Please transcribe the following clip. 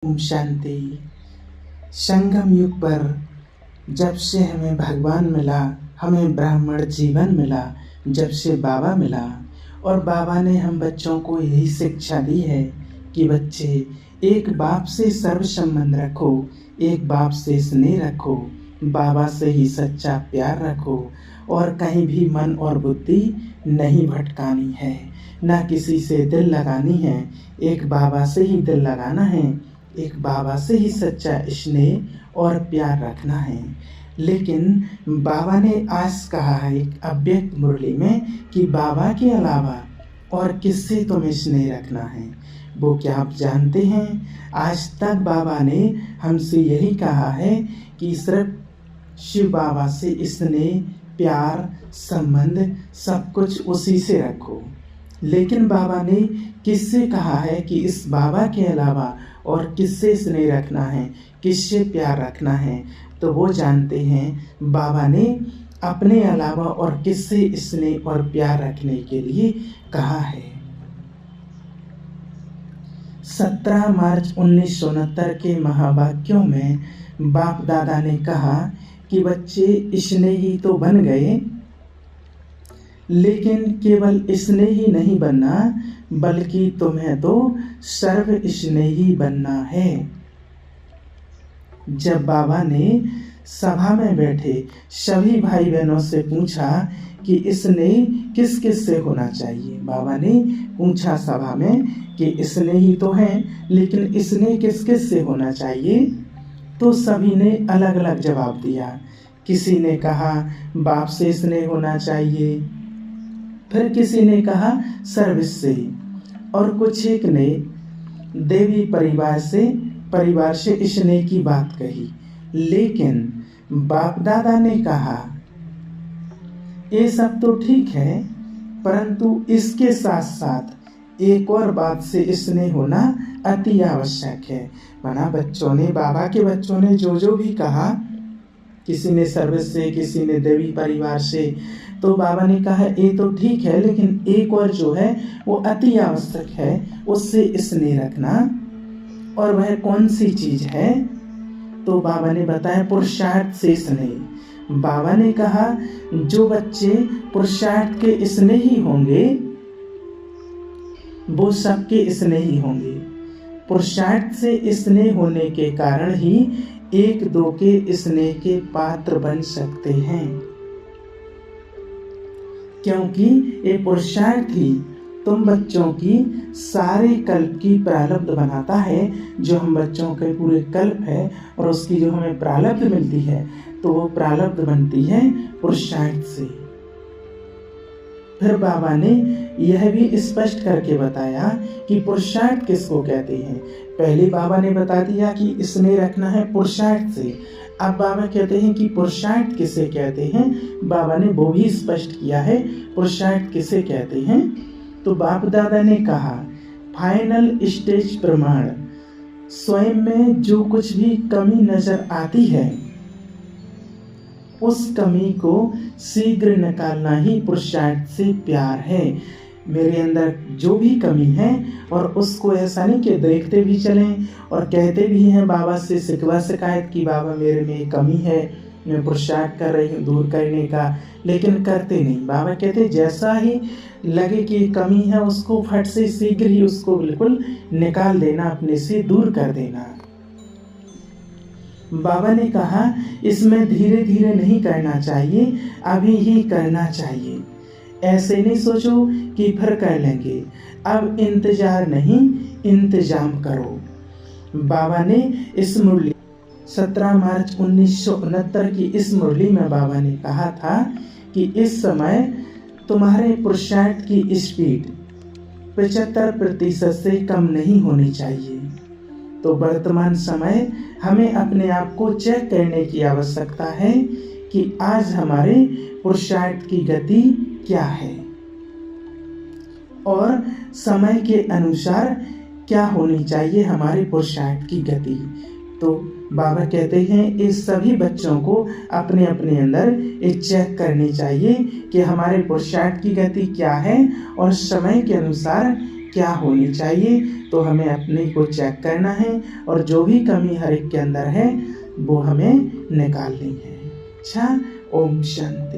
ओम शांति। संगम युग पर जब से हमें भगवान मिला, हमें ब्राह्मण जीवन मिला, जब से बाबा मिला, और बाबा ने हम बच्चों को यही शिक्षा दी है कि बच्चे एक बाप से सर्व संबंध रखो, एक बाप से स्नेह रखो, बाबा से ही सच्चा प्यार रखो और कहीं भी मन और बुद्धि नहीं भटकानी है, ना किसी से दिल लगानी है। एक बाबा से ही दिल लगाना है, एक बाबा से ही सच्चा स्नेह और प्यार रखना है। लेकिन बाबा ने आज कहा है एक अव्यक्त मुरली में कि बाबा के अलावा और किससे तुम्हें स्नेह रखना है। वो क्या आप जानते हैं? आज तक बाबा ने हमसे यही कहा है कि सिर्फ शिव बाबा से स्नेह, प्यार, संबंध सब कुछ उसी से रखो। लेकिन बाबा ने किससे कहा है कि इस बाबा के अलावा और किससे स्नेह रखना है, किससे प्यार रखना है? तो वो जानते हैं बाबा ने अपने अलावा और किससे स्नेह और प्यार रखने के लिए कहा है। 17 मार्च 1969 के महावाक्यों में बाप दादा ने कहा कि बच्चे स्नेही तो बन गए, लेकिन केवल स्नेही नहीं बनना, बल्कि तुम्हें तो सर्व स्नेही बनना है। जब बाबा ने सभा में बैठे सभी भाई बहनों से पूछा कि स्नेह किस किस से होना चाहिए, बाबा ने पूछा सभा में कि स्नेही तो हैं, लेकिन स्नेह किस किस से होना चाहिए? तो सभी ने अलग अलग जवाब दिया। किसी ने कहा बाप से स्नेह होना चाहिए, फिर किसी ने कहा सर्विस से, और कुछ एक ने देवी परिवार से स्नेह की बात कही। लेकिन बाप दादा ने कहा ये सब तो ठीक है, परंतु इसके साथ साथ एक और बात से स्नेह होना अति आवश्यक है। माना बच्चों ने, बाबा के बच्चों ने जो भी कहा, किसी ने सर्विस से, किसी ने देवी परिवार से, तो बाबा ने कहा ये तो ठीक है, लेकिन एक और जो है वो अति आवश्यक है, उससे स्नेह रखना। और वह कौन सी चीज है? तो बाबा ने बताया पुरुषार्थ से स्नेह। बाबा ने कहा जो बच्चे पुरुषार्थ के स्नेही होंगे वो सबके स्नेही होंगे। पुरुषार्थ से स्नेह होने के कारण ही एक दो के स्नेह के पात्र बन सकते हैं, क्योंकि ये पुरुषार्थ ही तुम बच्चों की सारे कल्प की प्रारब्ध बनाता है। जो हम बच्चों के पूरे कल्प है और उसकी जो हमें प्रारब्ध मिलती है, तो वो प्रारब्ध बनती है पुरुषार्थ से। फिर बाबा ने यह भी स्पष्ट करके बताया कि पुरुषार्थ किसको कहते हैं। पहले बाबा ने बता दिया कि स्नेह रखना है पुरुषार्थ से। अब बाबा कहते हैं कि पुरुषार्थ किसे कहते हैं। बाबा ने वो भी स्पष्ट किया है पुरुषार्थ किसे कहते हैं। तो बाप दादा ने कहा फाइनल स्टेज प्रमाण, स्वयं में जो कुछ भी कमी नजर आती है उस कमी को शीघ्र निकालना ही पुरुषार्थ से प्यार है। मेरे अंदर जो भी कमी है, और उसको ऐसा नहीं कि देखते भी चलें और कहते भी हैं बाबा से शिकवा शिकायत की बाबा मेरे में ये कमी है, मैं पुरुषार्थ कर रही हूँ दूर करने का, लेकिन करते नहीं। बाबा कहते जैसा ही लगे कि कमी है उसको फट से शीघ्र ही उसको बिल्कुल निकाल देना, अपने से दूर कर देना। बाबा ने कहा इसमें धीरे धीरे नहीं करना चाहिए, अभी ही करना चाहिए। ऐसे नहीं सोचो कि फिर कर लेंगे, अब इंतजार नहीं इंतजाम करो। बाबा ने इस मुरली 17 मार्च 1969 की इस मुरली में बाबा ने कहा था कि इस समय तुम्हारे पुरुषार्थ की स्पीड 75% से कम नहीं होनी चाहिए। तो वर्तमान समय हमें अपने आप को चेक करने की आवश्यकता है कि आज हमारे पुरुषार्थ की गति क्या है और समय के अनुसार क्या होनी चाहिए हमारे पुरुषार्थ की गति। तो बाबा कहते हैं इस सभी बच्चों को अपने अपने अंदर एक चेक करनी चाहिए कि हमारे पुरुषार्थ की गति क्या है और समय के अनुसार क्या होनी चाहिए, तो हमें अपने को चेक करना है और जो भी कमी हर एक के अंदर है वो हमें निकालनी है। अच्छा, ओम शांति।